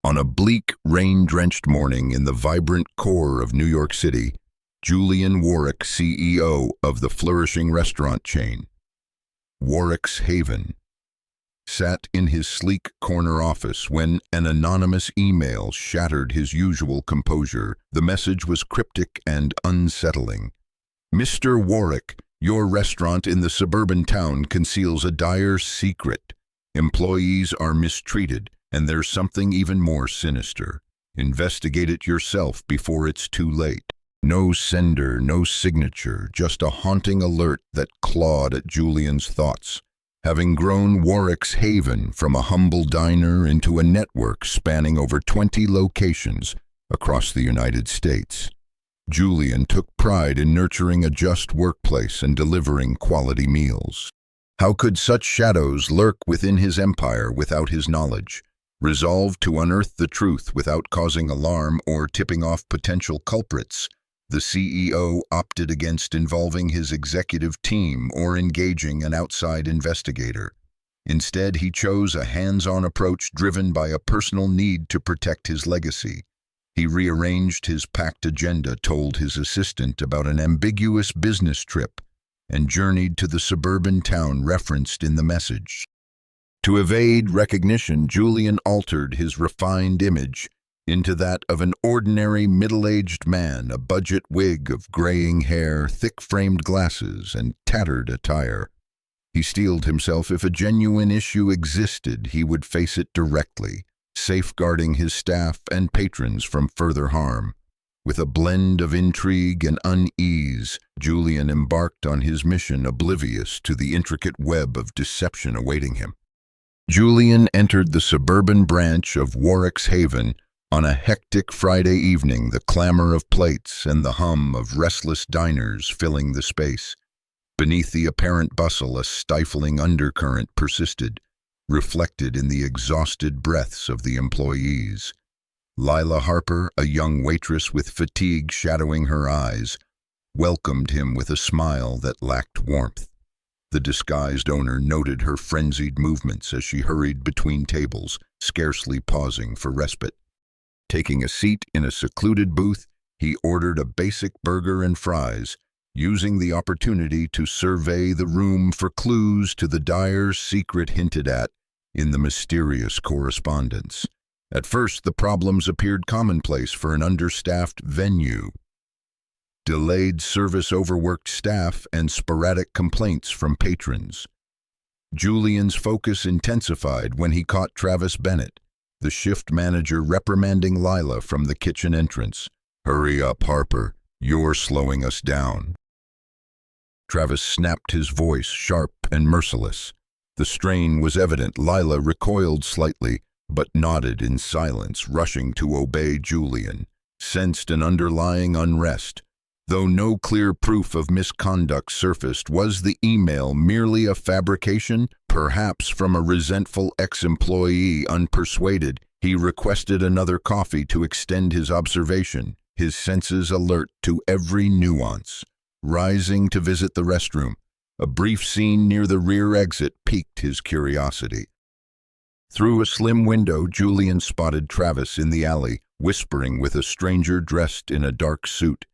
On a bleak, rain-drenched morning in the vibrant core of New York City, Julian Warwick, CEO of the flourishing restaurant chain, Warwick's Haven, sat in his sleek corner office when an anonymous email shattered his usual composure. The message was cryptic and unsettling. "Mr. Warwick, your restaurant in the suburban town conceals a dire secret. Employees are mistreated, and there's something even more sinister. Investigate it yourself before it's too late." No sender, no signature, just a haunting alert that clawed at Julian's thoughts. Having grown Warwick's Haven from a humble diner into a network spanning over 20 locations across the United States, Julian took pride in nurturing a just workplace and delivering quality meals. How could such shadows lurk within his empire without his knowledge? Resolved to unearth the truth without causing alarm or tipping off potential culprits, the CEO opted against involving his executive team or engaging an outside investigator. Instead, he chose a hands-on approach driven by a personal need to protect his legacy. He rearranged his packed agenda, told his assistant about an ambiguous business trip, and journeyed to the suburban town referenced in the message. To evade recognition, Julian altered his refined image into that of an ordinary middle-aged man, a budget wig of graying hair, thick-framed glasses, and tattered attire. He steeled himself if a genuine issue existed, he would face it directly, safeguarding his staff and patrons from further harm. With a blend of intrigue and unease, Julian embarked on his mission, oblivious to the intricate web of deception awaiting him. Julian entered the suburban branch of Warwick's Haven on a hectic Friday evening, the clamor of plates and the hum of restless diners filling the space. Beneath the apparent bustle, a stifling undercurrent persisted, reflected in the exhausted breaths of the employees. Lila Harper, a young waitress with fatigue shadowing her eyes, welcomed him with a smile that lacked warmth. The disguised owner noted her frenzied movements as she hurried between tables, scarcely pausing for respite. Taking a seat in a secluded booth, he ordered a basic burger and fries, using the opportunity to survey the room for clues to the dire secret hinted at in the mysterious correspondence. At first, the problems appeared commonplace for an understaffed venue. Delayed service, overworked staff, and sporadic complaints from patrons. Julian's focus intensified when he caught Travis Bennett, the shift manager, reprimanding Lila from the kitchen entrance. "Hurry up, Harper. You're slowing us down." Travis snapped, his voice sharp and merciless. The strain was evident. Lila recoiled slightly, but nodded in silence, rushing to obey. Julian sensed an underlying unrest. Though no clear proof of misconduct surfaced, was the email merely a fabrication? Perhaps from a resentful ex-employee. Unpersuaded, he requested another coffee to extend his observation, his senses alert to every nuance. Rising to visit the restroom, a brief scene near the rear exit piqued his curiosity. Through a slim window, Julian spotted Travis in the alley, whispering with a stranger dressed in a dark suit.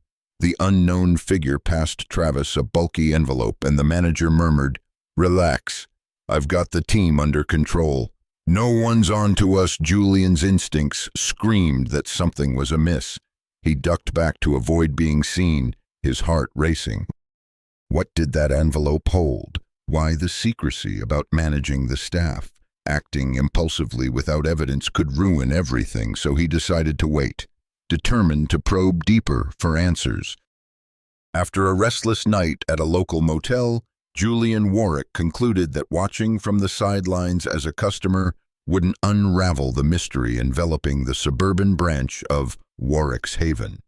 The unknown figure passed Travis a bulky envelope, and the manager murmured, "Relax. I've got the team under control. No one's on to us." Julian's instincts screamed that something was amiss. He ducked back to avoid being seen, his heart racing. What did that envelope hold? Why the secrecy about managing the staff? Acting impulsively without evidence could ruin everything, so he decided to wait, determined to probe deeper for answers. After a restless night at a local motel, Julian Warwick concluded that watching from the sidelines as a customer wouldn't unravel the mystery enveloping the suburban branch of Warwick's Haven.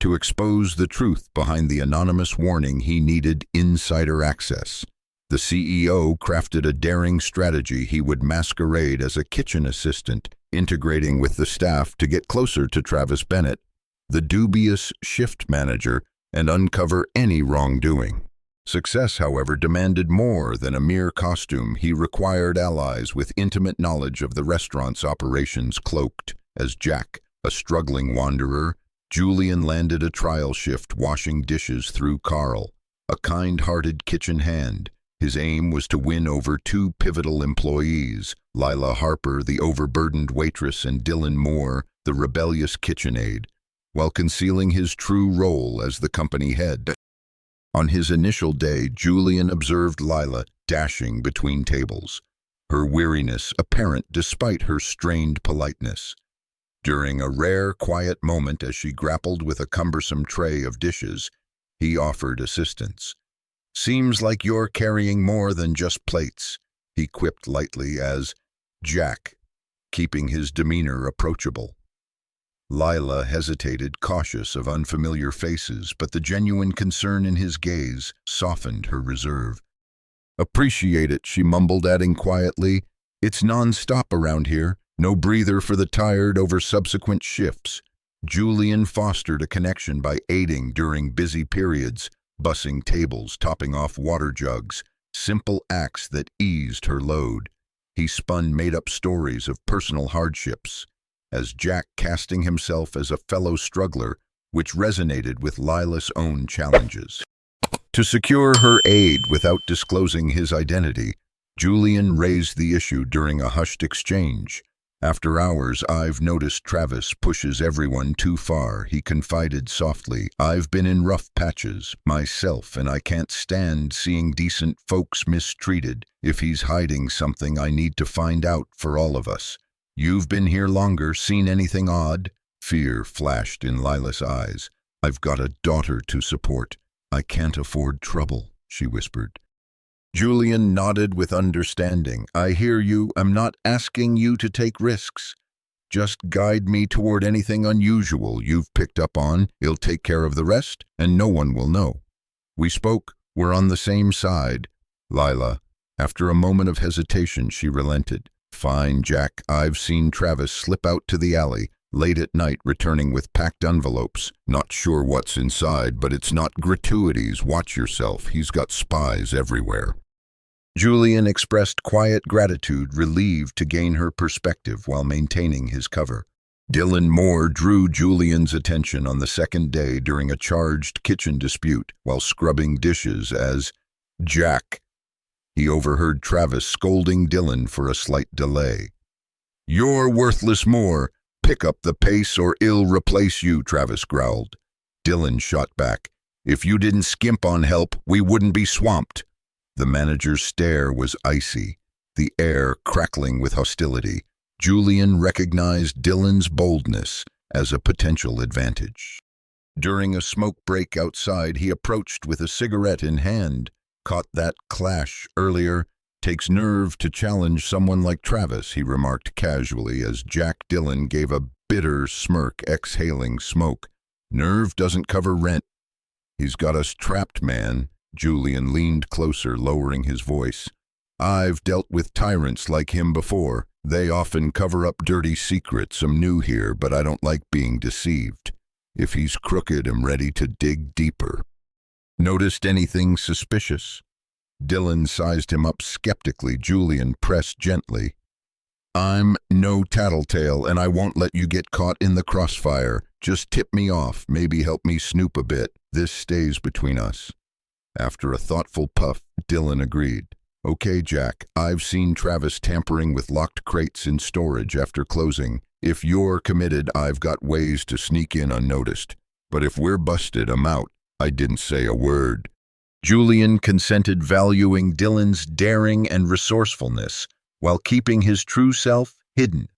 To expose the truth behind the anonymous warning, he needed insider access. The CEO crafted a daring strategy. He would masquerade as a kitchen assistant, integrating with the staff to get closer to Travis Bennett, the dubious shift manager, and uncover any wrongdoing. Success, however, demanded more than a mere costume. He required allies with intimate knowledge of the restaurant's operations, cloaked As Jack, a struggling wanderer, Julian landed a trial shift washing dishes through Carl, a kind-hearted kitchen hand. His aim was to win over two pivotal employees, Lila Harper, the overburdened waitress, and Dylan Moore, the rebellious kitchen aide, while concealing his true role as the company head. On his initial day, Julian observed Lila dashing between tables, her weariness apparent despite her strained politeness. During a rare, quiet moment as she grappled with a cumbersome tray of dishes, he offered assistance. "Seems like you're carrying more than just plates," he quipped lightly as Jack, keeping his demeanor approachable. Lila hesitated, cautious of unfamiliar faces, but the genuine concern in his gaze softened her reserve. "Appreciate it," she mumbled, adding quietly, "It's non-stop around here, no breather for the tired over subsequent shifts." Julian fostered a connection by aiding during busy periods, bussing tables, topping off water jugs, simple acts that eased her load. He spun made-up stories of personal hardships, as Jack casting himself as a fellow struggler, which resonated with Lila's own challenges. To secure her aid without disclosing his identity, Julian raised the issue during a hushed exchange. "After hours, I've noticed Travis pushes everyone too far," he confided softly. "I've been in rough patches myself, and I can't stand seeing decent folks mistreated. If he's hiding something, I need to find out for all of us." "You've been here longer, seen anything odd?" Fear flashed in Lila's eyes. "I've got a daughter to support. I can't afford trouble," she whispered. Julian nodded with understanding. "I hear you. I'm not asking you to take risks. Just guide me toward anything unusual you've picked up on. It'll take care of the rest, and no one will know." "We spoke. We're on the same side." Lila, after a moment of hesitation, she relented. "Fine, Jack. I've seen Travis slip out to the alley late at night, returning with packed envelopes. Not sure what's inside, but it's not gratuities. Watch yourself. He's got spies everywhere." Julian expressed quiet gratitude, relieved to gain her perspective while maintaining his cover. Dylan Moore drew Julian's attention on the second day during a charged kitchen dispute while scrubbing dishes as Jack. He overheard Travis scolding Dylan for a slight delay. "You're worthless, Moore. Pick up the pace or I'll replace you," Travis growled. Dylan shot back. "If you didn't skimp on help, we wouldn't be swamped." The manager's stare was icy, the air crackling with hostility. Julian recognized Dylan's boldness as a potential advantage. During a smoke break outside, he approached with a cigarette in hand. "Caught that clash earlier. Takes nerve to challenge someone like Travis," he remarked casually as Jack Dylan gave a bitter smirk, exhaling smoke. "Nerve doesn't cover rent." "He's got us trapped, man." Julian leaned closer, lowering his voice. "I've dealt with tyrants like him before. They often cover up dirty secrets. I'm new here, but I don't like being deceived. If he's crooked, I'm ready to dig deeper." "Noticed anything suspicious?" Dylan sized him up skeptically. Julian pressed gently. "I'm no tattletale, and I won't let you get caught in the crossfire. Just tip me off, maybe help me snoop a bit. This stays between us." After a thoughtful puff, Dylan agreed. "Okay, Jack, I've seen Travis tampering with locked crates in storage after closing. If you're committed, I've got ways to sneak in unnoticed. But if we're busted, I'm out." I didn't say a word. Julian consented, valuing Dylan's daring and resourcefulness while keeping his true self hidden.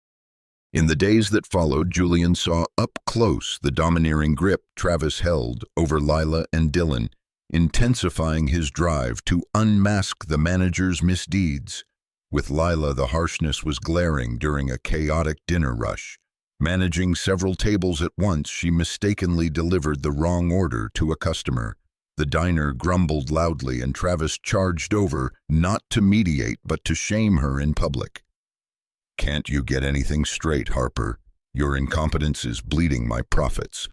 In the days that followed, Julian saw up close the domineering grip Travis held over Lila and Dylan, intensifying his drive to unmask the manager's misdeeds. With Lila, the harshness was glaring during a chaotic dinner rush. Managing several tables at once, she mistakenly delivered the wrong order to a customer. The diner grumbled loudly, and Travis charged over, not to mediate but to shame her in public. "Can't you get anything straight, Harper? Your incompetence is bleeding my profits."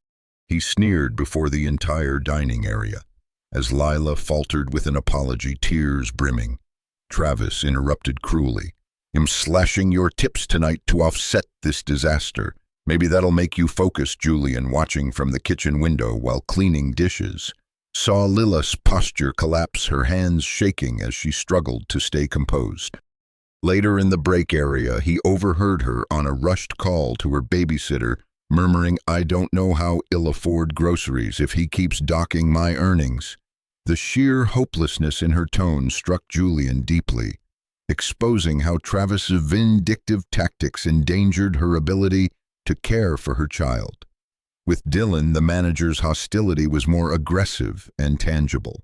He sneered before the entire dining area. As Lila faltered with an apology, tears brimming, Travis interrupted cruelly. "I'm slashing your tips tonight to offset this disaster." Maybe that'll make you focus, Julian, watching from the kitchen window while cleaning dishes, saw Lila's posture collapse, her hands shaking as she struggled to stay composed. Later in the break area, he overheard her on a rushed call to her babysitter, murmuring, "I don't know how he'll afford groceries if he keeps docking my earnings." The sheer hopelessness in her tone struck Julian deeply, exposing how Travis's vindictive tactics endangered her ability to care for her child. With Dylan, the manager's hostility was more aggressive and tangible.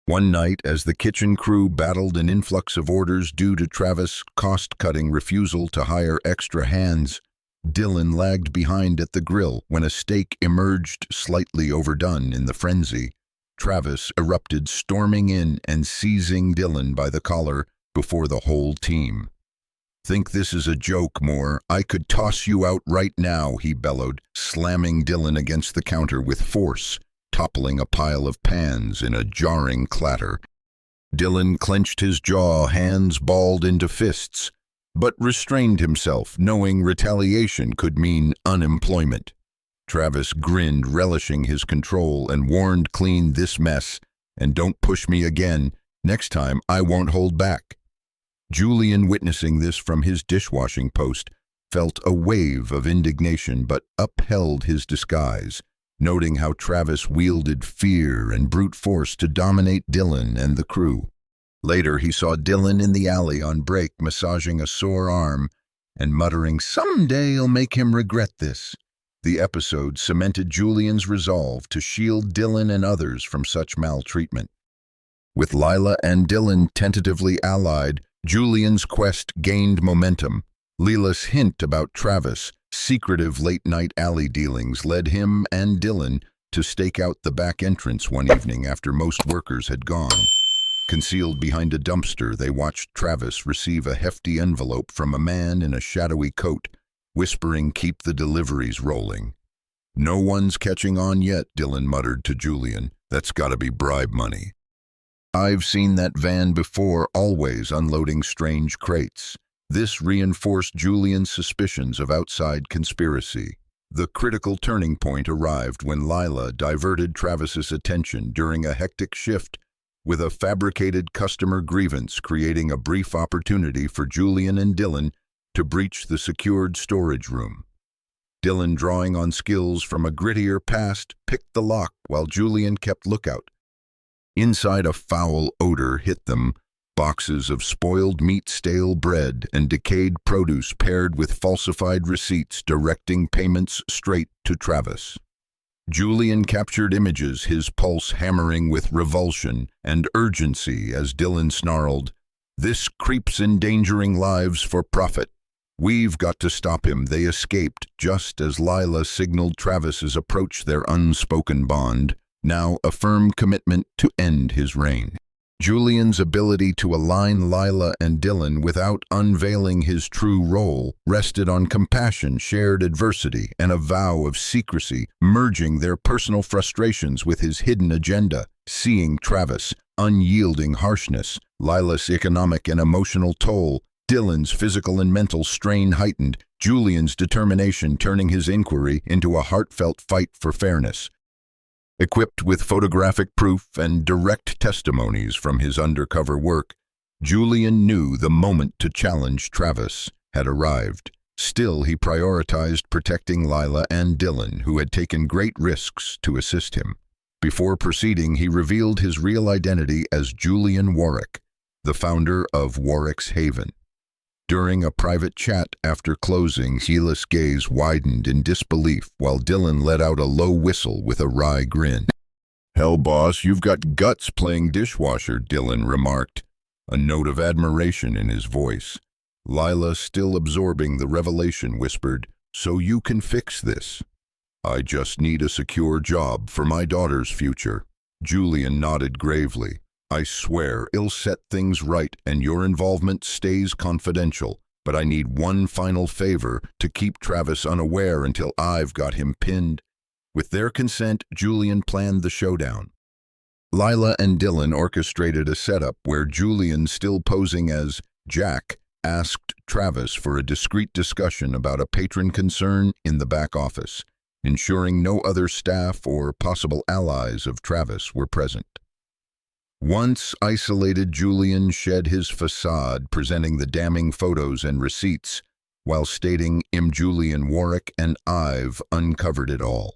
One night, as the kitchen crew battled an influx of orders due to Travis' cost-cutting refusal to hire extra hands, Dylan lagged behind at the grill. When a steak emerged slightly overdone in the frenzy, Travis erupted, storming in and seizing Dylan by the collar before the whole team. "Think this is a joke, Moore? I could toss you out right now," he bellowed, slamming Dylan against the counter with force, toppling a pile of pans in a jarring clatter. Dylan clenched his jaw, hands balled into fists, but restrained himself, knowing retaliation could mean unemployment. Travis grinned, relishing his control, and warned, "Clean this mess, and don't push me again. Next time, I won't hold back." Julian, witnessing this from his dishwashing post, felt a wave of indignation but upheld his disguise, noting how Travis wielded fear and brute force to dominate Dylan and the crew. Later, he saw Dylan in the alley on break, massaging a sore arm and muttering, "Someday I'll make him regret this." The episode cemented Julian's resolve to shield Dylan and others from such maltreatment. With Lila and Dylan tentatively allied, Julian's quest gained momentum. Lila's hint about Travis' secretive late-night alley dealings led him and Dylan to stake out the back entrance one evening after most workers had gone. Concealed behind a dumpster, they watched Travis receive a hefty envelope from a man in a shadowy coat, whispering, "Keep the deliveries rolling." "No one's catching on yet," Dylan muttered to Julian. "That's gotta be bribe money." "I've seen that van before, always unloading strange crates." This reinforced Julian's suspicions of outside conspiracy. The critical turning point arrived when Lila diverted Travis's attention during a hectic shift with a fabricated customer grievance, creating a brief opportunity for Julian and Dylan to breach the secured storage room. Dylan, drawing on skills from a grittier past, picked the lock while Julian kept lookout. Inside, a foul odor hit them, boxes of spoiled meat, stale bread, and decayed produce paired with falsified receipts directing payments straight to Travis. Julian captured images, his pulse hammering with revulsion and urgency as Dylan snarled, "This creep's endangering lives for profit. We've got to stop him." They escaped just as Lila signaled Travis's approach, their unspoken bond, now a firm commitment to end his reign. Julian's ability to align Lila and Dylan without unveiling his true role rested on compassion, shared adversity, and a vow of secrecy, merging their personal frustrations with his hidden agenda. Seeing Travis' unyielding harshness, Lila's economic and emotional toll, Dylan's physical and mental strain heightened, Julian's determination turning his inquiry into a heartfelt fight for fairness. Equipped with photographic proof and direct testimonies from his undercover work, Julian knew the moment to challenge Travis had arrived. Still, he prioritized protecting Lila and Dylan, who had taken great risks to assist him. Before proceeding, he revealed his real identity as Julian Warwick, the founder of Warwick's Haven. During a private chat after closing, Lila's gaze widened in disbelief while Dylan let out a low whistle with a wry grin. "Hell, boss, you've got guts playing dishwasher," Dylan remarked, a note of admiration in his voice. Lila, still absorbing the revelation, whispered, "So you can fix this?" "I just need a secure job for my daughter's future." Julian nodded gravely. "I swear it'll set things right and your involvement stays confidential, but I need one final favor to keep Travis unaware until I've got him pinned." With their consent, Julian planned the showdown. Lila and Dylan orchestrated a setup where Julian, still posing as Jack, asked Travis for a discreet discussion about a patron concern in the back office, ensuring no other staff or possible allies of Travis were present. Once isolated, Julian shed his facade, presenting the damning photos and receipts, while stating, Julian Warwick and I've uncovered it all.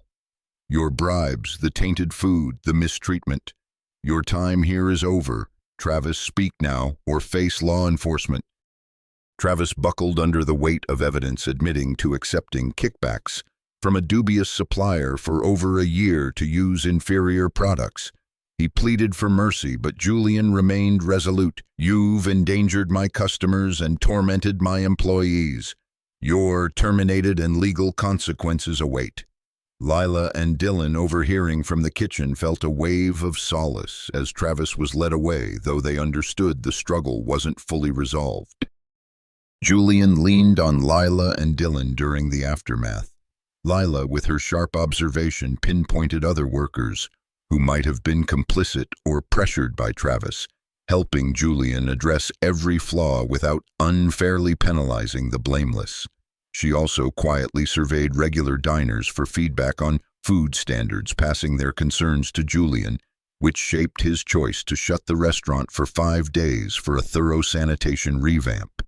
Your bribes, the tainted food, the mistreatment. Your time here is over. Travis, speak now or face law enforcement. Travis buckled under the weight of evidence, admitting to accepting kickbacks from a dubious supplier for over a year to use inferior products. He pleaded for mercy, but Julian remained resolute. You've endangered my customers and tormented my employees. You're terminated and legal consequences await. Lila and Dylan, overhearing from the kitchen, felt a wave of solace as Travis was led away, though they understood the struggle wasn't fully resolved. Julian leaned on Lila and Dylan during the aftermath. Lila, with her sharp observation, pinpointed other workers who might have been complicit or pressured by Travis, helping Julian address every flaw without unfairly penalizing the blameless. She also quietly surveyed regular diners for feedback on food standards, passing their concerns to Julian, which shaped his choice to shut the restaurant for 5 days for a thorough sanitation revamp.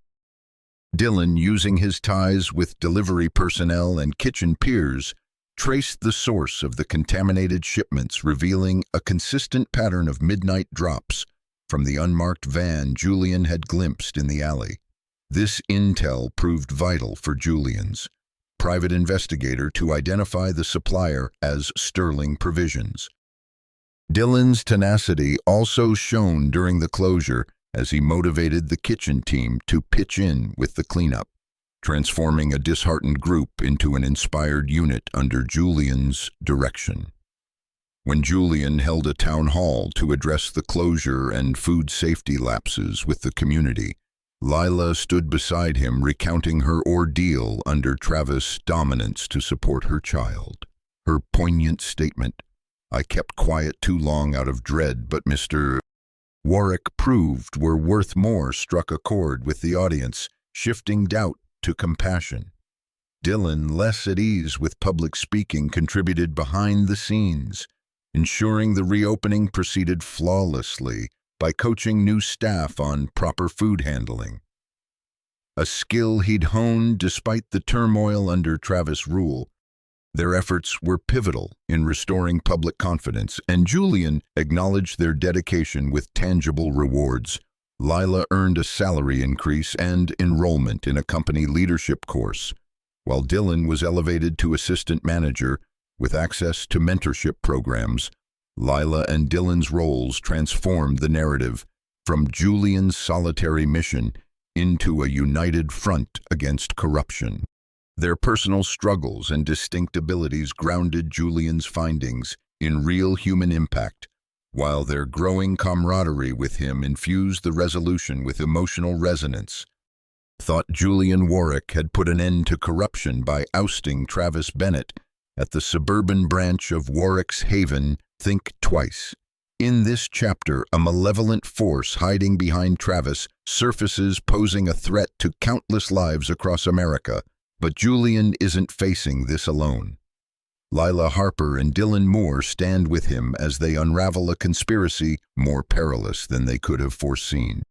Dylan, using his ties with delivery personnel and kitchen peers, traced the source of the contaminated shipments, revealing a consistent pattern of midnight drops from the unmarked van Julian had glimpsed in the alley. This intel proved vital for Julian's private investigator to identify the supplier as Sterling Provisions. Dylan's tenacity also shone during the closure as he motivated the kitchen team to pitch in with the cleanup, transforming a disheartened group into an inspired unit under Julian's direction. When Julian held a town hall to address the closure and food safety lapses with the community, Lila stood beside him, recounting her ordeal under Travis' dominance to support her child. Her poignant statement, "I kept quiet too long out of dread, but Mr. Warwick proved were worth more," struck a chord with the audience, shifting doubt to compassion. Dylan, less at ease with public speaking, contributed behind the scenes, ensuring the reopening proceeded flawlessly by coaching new staff on proper food handling. A skill he'd honed despite the turmoil under Travis' rule. Their efforts were pivotal in restoring public confidence, and Julian acknowledged their dedication with tangible rewards. Lila earned a salary increase and enrollment in a company leadership course, while Dylan was elevated to assistant manager with access to mentorship programs. Lila and Dylan's roles transformed the narrative from Julian's solitary mission into a united front against corruption. Their personal struggles and distinct abilities grounded Julian's findings in real human impact, while their growing camaraderie with him infused the resolution with emotional resonance. Thought Julian Warwick had put an end to corruption by ousting Travis Bennett at the suburban branch of Warwick's Haven. Think twice. In this chapter, a malevolent force hiding behind Travis surfaces, posing a threat to countless lives across America. But Julian isn't facing this alone. Lila Harper and Dylan Moore stand with him as they unravel a conspiracy more perilous than they could have foreseen.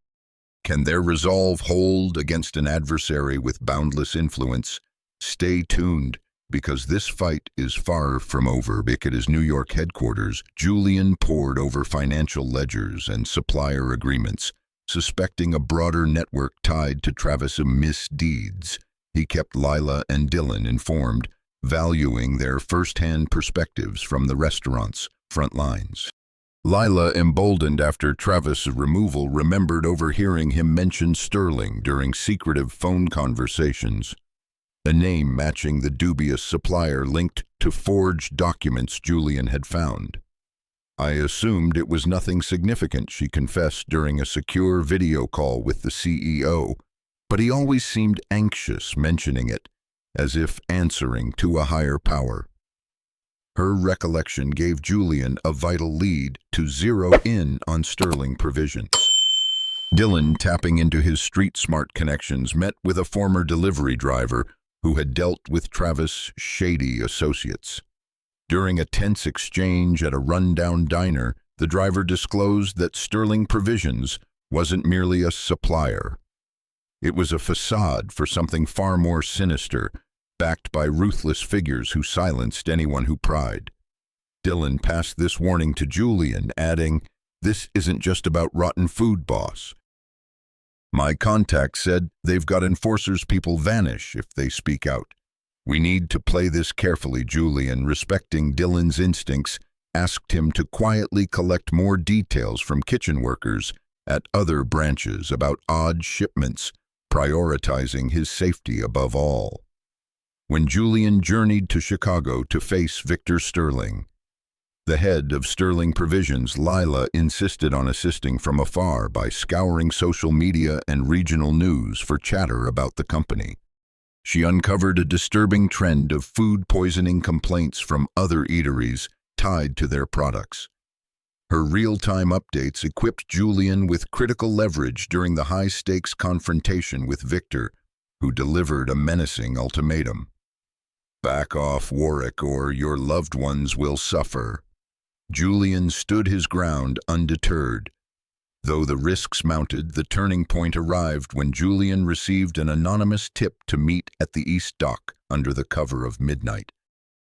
Can their resolve hold against an adversary with boundless influence? Stay tuned, because this fight is far from over. At his New York headquarters, Julian pored over financial ledgers and supplier agreements, suspecting a broader network tied to Travis' misdeeds. He kept Lila and Dylan informed, valuing their first-hand perspectives from the restaurant's front lines. Lila, emboldened after Travis' removal, remembered overhearing him mention Sterling during secretive phone conversations, a name matching the dubious supplier linked to forged documents Julian had found. "I assumed it was nothing significant," she confessed during a secure video call with the CEO, but he always seemed anxious mentioning it, as if answering to a higher power. Her recollection gave Julian a vital lead to zero in on Sterling Provisions. Dylan, tapping into his street-smart connections, met with a former delivery driver who had dealt with Travis' shady associates. During a tense exchange at a rundown diner, the driver disclosed that Sterling Provisions wasn't merely a supplier. It was a facade for something far more sinister, backed by ruthless figures who silenced anyone who pried. Dylan passed this warning to Julian, adding, "This isn't just about rotten food, boss. My contact said they've got enforcers people vanish if they speak out. We need to play this carefully." Julian, respecting Dylan's instincts, asked him to quietly collect more details from kitchen workers at other branches about odd shipments, prioritizing his safety above all. When Julian journeyed to Chicago to face Victor Sterling, the head of Sterling Provisions, Lila, insisted on assisting from afar by scouring social media and regional news for chatter about the company. She uncovered a disturbing trend of food poisoning complaints from other eateries tied to their products. Her real-time updates equipped Julian with critical leverage during the high-stakes confrontation with Victor, who delivered a menacing ultimatum. "Back off, Warwick, or your loved ones will suffer." Julian stood his ground undeterred. Though the risks mounted, the turning point arrived when Julian received an anonymous tip to meet at the East Dock under the cover of midnight.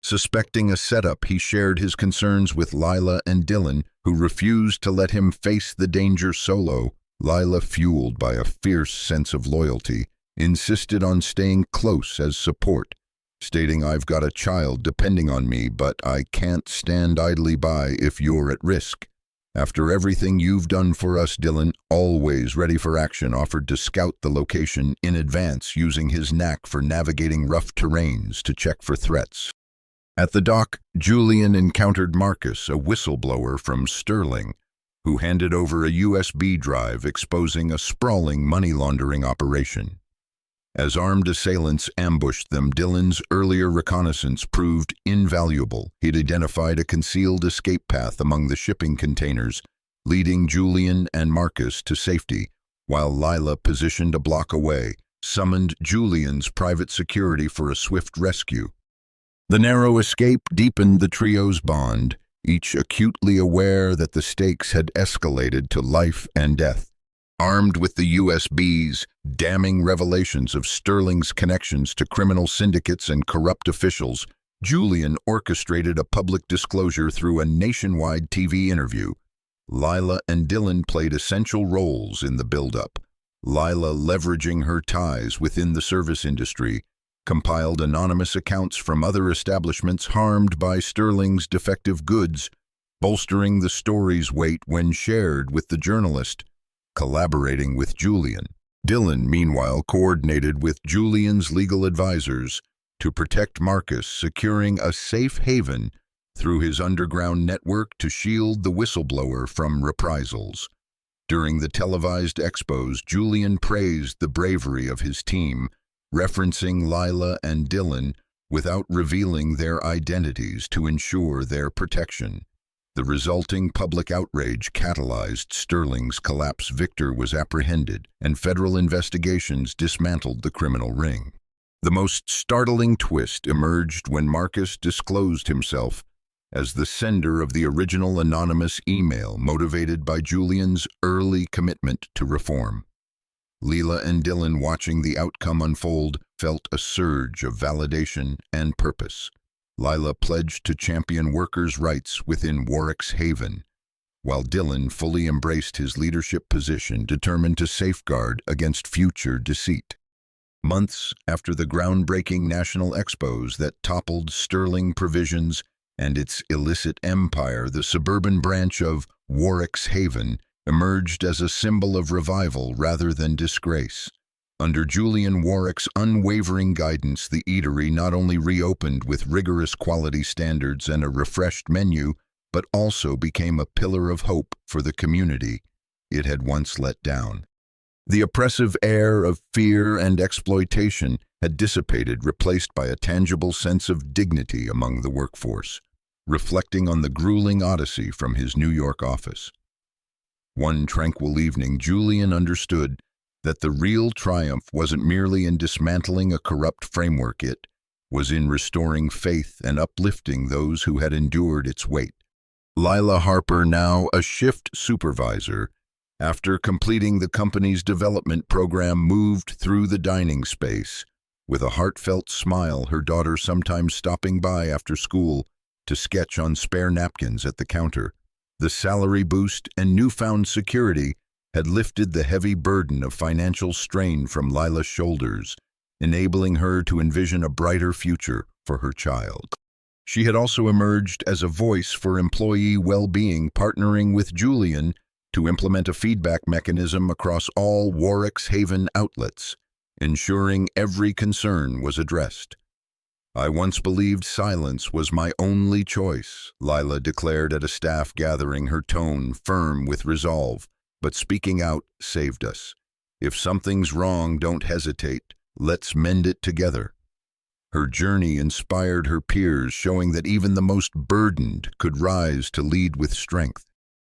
Suspecting a setup, he shared his concerns with Lila and Dylan, who refused to let him face the danger solo. Lila, fueled by a fierce sense of loyalty, insisted on staying close as support, stating, "I've got a child depending on me, but I can't stand idly by if you're at risk." "After everything you've done for us," Dylan, always ready for action, offered to scout the location in advance, using his knack for navigating rough terrains to check for threats. At the dock, Julian encountered Marcus, a whistleblower from Sterling, who handed over a USB drive exposing a sprawling money laundering operation. As armed assailants ambushed them, Dylan's earlier reconnaissance proved invaluable. He'd identified a concealed escape path among the shipping containers, leading Julian and Marcus to safety, while Lila, positioned a block away, summoned Julian's private security for a swift rescue. The narrow escape deepened the trio's bond, each acutely aware that the stakes had escalated to life and death. Armed with the USB's damning revelations of Sterling's connections to criminal syndicates and corrupt officials, Julian orchestrated a public disclosure through a nationwide TV interview. Lila and Dylan played essential roles in the build-up. Lila, leveraging her ties within the service industry, compiled anonymous accounts from other establishments harmed by Sterling's defective goods, bolstering the story's weight when shared with the journalist. Collaborating with Julian, Dylan, meanwhile, coordinated with Julian's legal advisors to protect Marcus, securing a safe haven through his underground network to shield the whistleblower from reprisals. During the televised expos, Julian praised the bravery of his team, referencing Lila and Dylan without revealing their identities to ensure their protection. The resulting public outrage catalyzed Sterling's collapse. Victor was apprehended, and federal investigations dismantled the criminal ring. The most startling twist emerged when Marcus disclosed himself as the sender of the original anonymous email, motivated by Julian's early commitment to reform. Lila and Dylan, watching the outcome unfold, felt a surge of validation and purpose. Lila pledged to champion workers' rights within Warwick's Haven, while Dylan fully embraced his leadership position, determined to safeguard against future deceit. Months after the groundbreaking national expos that toppled Sterling Provisions and its illicit empire, the suburban branch of Warwick's Haven emerged as a symbol of revival rather than disgrace. Under Julian Warwick's unwavering guidance, the eatery not only reopened with rigorous quality standards and a refreshed menu, but also became a pillar of hope for the community it had once let down. The oppressive air of fear and exploitation had dissipated, replaced by a tangible sense of dignity among the workforce. Reflecting on the grueling odyssey from his New York office, One tranquil evening, Julian understood that the real triumph wasn't merely in dismantling a corrupt framework, it was in restoring faith and uplifting those who had endured its weight. Lila Harper, now a shift supervisor, after completing the company's development program, moved through the dining space. With a heartfelt smile, her daughter sometimes stopping by after school to sketch on spare napkins at the counter. The salary boost and newfound security had lifted the heavy burden of financial strain from Lila's shoulders, enabling her to envision a brighter future for her child. She had also emerged as a voice for employee well-being, partnering with Julian to implement a feedback mechanism across all Warwick's Haven outlets, ensuring every concern was addressed. "I once believed silence was my only choice," Lila declared at a staff gathering, her tone firm with resolve. "But speaking out saved us. If something's wrong, don't hesitate. Let's mend it together." Her journey inspired her peers, showing that even the most burdened could rise to lead with strength.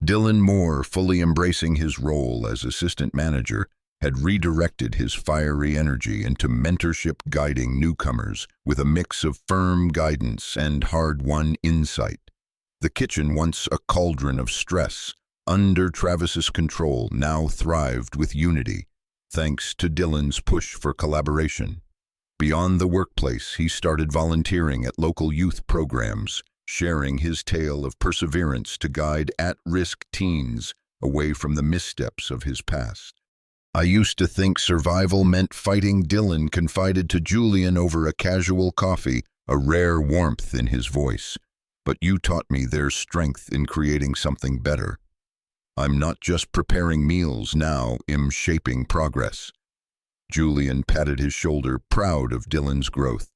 Dylan Moore, fully embracing his role as assistant manager, had redirected his fiery energy into mentorship, guiding newcomers with a mix of firm guidance and hard-won insight. The kitchen, once a cauldron of stress, under Travis's control, now thrived with unity, thanks to Dylan's push for collaboration. Beyond the workplace, he started volunteering at local youth programs, sharing his tale of perseverance to guide at-risk teens away from the missteps of his past. "I used to think survival meant fighting," Dylan confided to Julian over a casual coffee, a rare warmth in his voice. "But you taught me there's strength in creating something better. I'm not just preparing meals now, I'm shaping progress." Julian patted his shoulder, proud of Dylan's growth,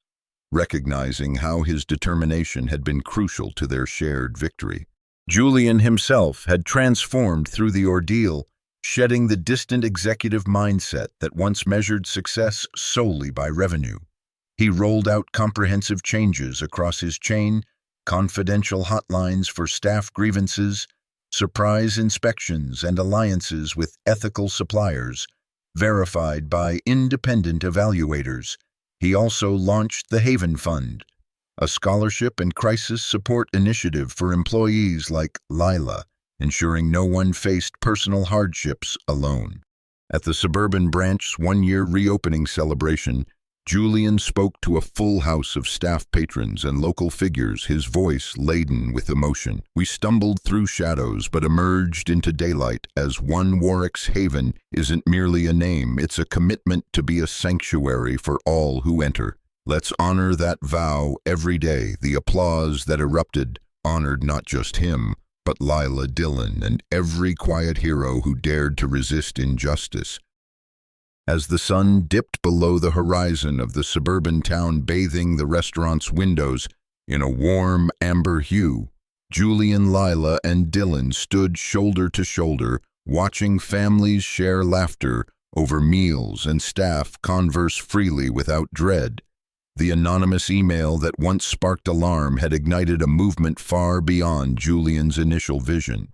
recognizing how his determination had been crucial to their shared victory. Julian himself had transformed through the ordeal, shedding the distant executive mindset that once measured success solely by revenue. He rolled out comprehensive changes across his chain, confidential hotlines for staff grievances, surprise inspections, and alliances with ethical suppliers, verified by independent evaluators. He also launched the Haven Fund, a scholarship and crisis support initiative for employees like Lila, ensuring no one faced personal hardships alone. At the suburban branch's one-year reopening celebration, Julian spoke to a full house of staff patrons and local figures, his voice laden with emotion. "We stumbled through shadows but emerged into daylight, as One Warwick's Haven isn't merely a name, it's a commitment to be a sanctuary for all who enter. Let's honor that vow every day." The applause that erupted honored not just him, but Lila, Dylan, and every quiet hero who dared to resist injustice. As the sun dipped below the horizon of the suburban town, bathing the restaurant's windows in a warm amber hue, Julian, Lila, and Dylan stood shoulder to shoulder, watching families share laughter over meals and staff converse freely without dread. The anonymous email that once sparked alarm had ignited a movement far beyond Julian's initial vision.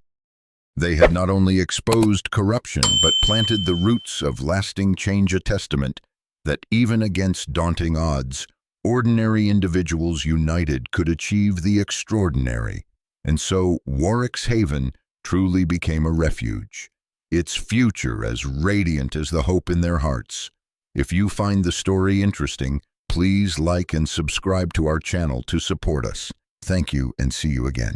They had not only exposed corruption, but planted the roots of lasting change, a testament that even against daunting odds, ordinary individuals united could achieve the extraordinary. And so Warwick's Haven truly became a refuge, its future as radiant as the hope in their hearts. If you find the story interesting, please like and subscribe to our channel to support us. Thank you, and see you again.